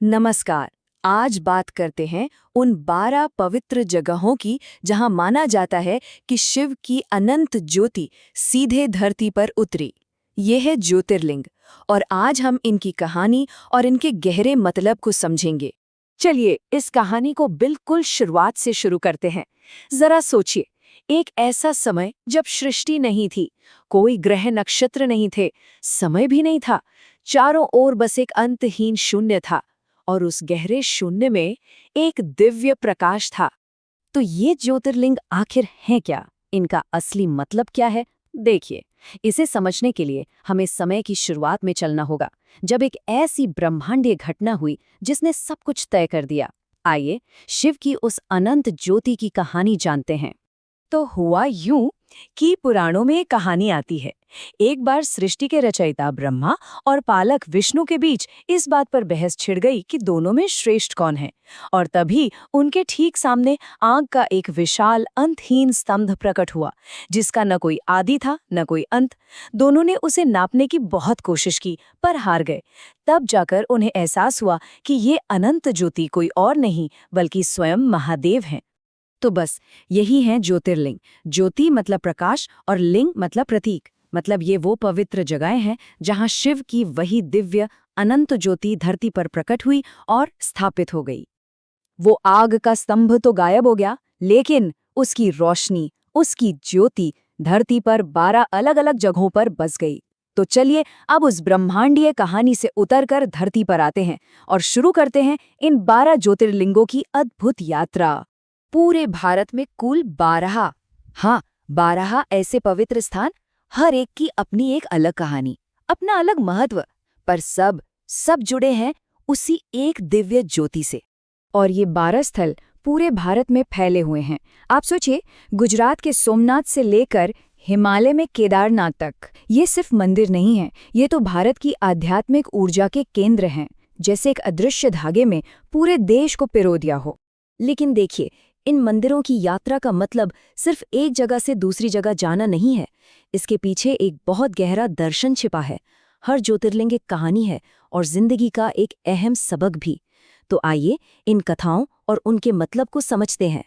नमस्कार। आज बात करते हैं उन 12 पवित्र जगहों की जहां माना जाता है कि शिव की अनंत ज्योति सीधे धरती पर उतरी। ये है ज्योतिर्लिंग और आज हम इनकी कहानी और इनके गहरे मतलब को समझेंगे। चलिए इस कहानी को बिल्कुल शुरुआत से शुरू करते हैं। जरा सोचिए, एक ऐसा समय जब सृष्टि नहीं थी, कोई ग्रह नक्षत्र नहीं थे, समय भी नहीं था, चारों ओर बस एक अंतहीन शून्य था और उस गहरे शून्य में एक दिव्य प्रकाश था। तो ये ज्योतिर्लिंग आखिर हैं क्या? इनका असली मतलब क्या है? देखिए, इसे समझने के लिए हमें समय की शुरुआत में चलना होगा, जब एक ऐसी ब्रह्मांडीय घटना हुई जिसने सब कुछ तय कर दिया। आइए शिव की उस अनंत ज्योति की कहानी जानते हैं। तो हुआ यूं कि पुराणों में एक कहानी आती है। एक बार सृष्टि के रचयिता ब्रह्मा और पालक विष्णु के बीच इस बात पर बहस छिड़ गई कि दोनों में श्रेष्ठ कौन है। और तभी उनके ठीक सामने आग का एक विशाल अंतहीन स्तंभ प्रकट हुआ, जिसका न कोई आदि था न कोई अंत। दोनों ने उसे नापने की बहुत कोशिश की पर हार गए। तब जाकर उन्हें एहसास हुआ कि ये अनंत ज्योति कोई और नहीं बल्कि स्वयं महादेव हैं। तो बस यही है ज्योतिर्लिंग। ज्योति मतलब प्रकाश और लिंग मतलब प्रतीक। मतलब ये वो पवित्र जगहें हैं जहां शिव की वही दिव्य अनंत ज्योति धरती पर प्रकट हुई और स्थापित हो गई। वो आग का स्तंभ तो गायब हो गया, लेकिन उसकी रोशनी, उसकी ज्योति धरती पर 12 अलग-अलग जगहों पर बस गई। तो चलिए अब उस ब्रह्मांडीय कहानी से उतरकर धरती पर आते हैं और शुरू करते हैं इन 12 ज्योतिर्लिंगों की अद्भुत यात्रा। पूरे भारत में कुल 12 ऐसे पवित्र स्थान, हर एक की अपनी एक अलग कहानी, अपना अलग महत्व, पर सब जुड़े हैं उसी एक दिव्य ज्योति से। और ये 12 स्थल पूरे भारत में फैले हुए हैं। आप सोचिए, गुजरात के सोमनाथ से लेकर हिमालय में केदारनाथ तक। ये सिर्फ मंदिर नहीं है, ये तो भारत की आध्यात्मिक ऊर्जा के केंद्र हैं, जैसे एक अदृश्य धागे में पूरे देश को पिरो दिया हो। लेकिन देखिए, इन मंदिरों की यात्रा का मतलब सिर्फ एक जगह से दूसरी जगह जाना नहीं है। इसके पीछे एक बहुत गहरा दर्शन छिपा है। हर ज्योतिर्लिंग एक कहानी है और जिंदगी का एक अहम सबक भी। तो आइए इन कथाओं और उनके मतलब को समझते हैं।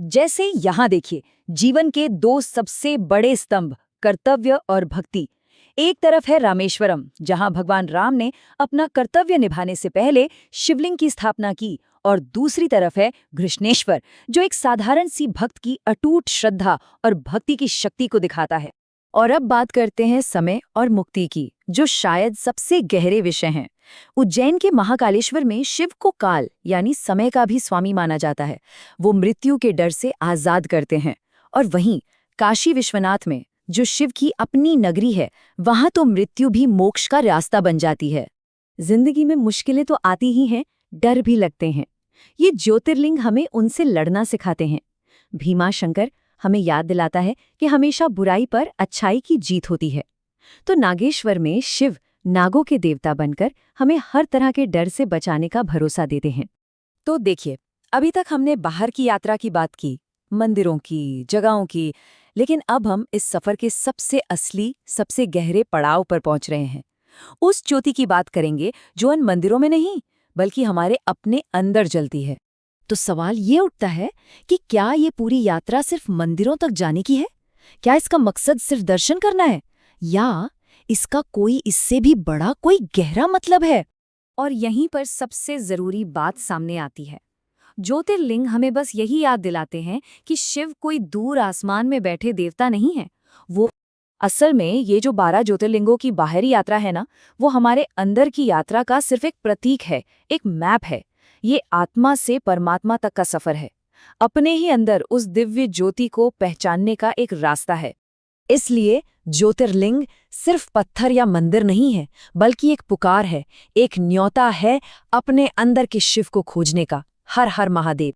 जैसे यहाँ देखिए, जीवन के 2 सबसे बड़े स्तंभ, कर्तव्य और भक्ति। एक तरफ है रामेश्वरम, जहाँ भगवान राम ने अपना कर्तव्य निभाने से पहले शिवलिंग की स्थापना की, और दूसरी तरफ है घृष्णेश्वर, जो एक साधारण सी भक्त की अटूट श्रद्धा और भक्ति की शक्ति को दिखाता है। और अब बात करते हैं समय और मुक्ति की, जो शायद सबसे गहरे विषय हैं। उज्जैन के महाकालेश्वर में शिव को काल यानी समय का भी स्वामी माना जाता है। वो मृत्यु के डर से आजाद करते हैं। और वहीं काशी विश्वनाथ में, जो शिव की अपनी नगरी है, वहां तो मृत्यु भी मोक्ष का रास्ता बन जाती है। जिंदगी में मुश्किलें तो आती ही हैं, डर भी लगते हैं। ये ज्योतिर्लिंग हमें उनसे लड़ना सिखाते हैं। भीमाशंकर हमें याद दिलाता है कि हमेशा बुराई पर अच्छाई की जीत होती है। तो नागेश्वर में शिव नागों के देवता बनकर हमें हर तरह के डर से बचाने का भरोसा देते हैं। तो देखिए, अभी तक हमने बाहर की यात्रा की बात की, मंदिरों की, जगहों की, लेकिन अब हम इस सफर के सबसे असली, सबसे गहरे पड़ाव पर पहुंच रहे हैं। उस ज्योति की बात करेंगे जो उन मंदिरों में नहीं बल्कि हमारे अपने अंदर जलती है। तो सवाल ये उठता है कि क्या ये पूरी यात्रा सिर्फ मंदिरों तक जाने की है? क्या इसका मकसद सिर्फ दर्शन करना है, या इसका कोई इससे भी बड़ा कोई गहरा मतलब है? और यहीं पर सबसे जरूरी बात सामने आती है। ज्योतिर्लिंग हमें बस यही याद दिलाते हैं कि शिव कोई दूर आसमान में बैठे देवता नहीं है। वो असल में ये जो 12 ज्योतिर्लिंगों की बाहरी यात्रा है ना, वो हमारे अंदर की यात्रा का सिर्फ एक प्रतीक है, एक मैप है। ये आत्मा से परमात्मा तक का सफर है, अपने ही अंदर उस दिव्य ज्योति को पहचानने का एक रास्ता है। इसलिए ज्योतिर्लिंग सिर्फ पत्थर या मंदिर नहीं है, बल्कि एक पुकार है, एक न्योता है अपने अंदर के शिव को खोजने का। हर हर महादेव।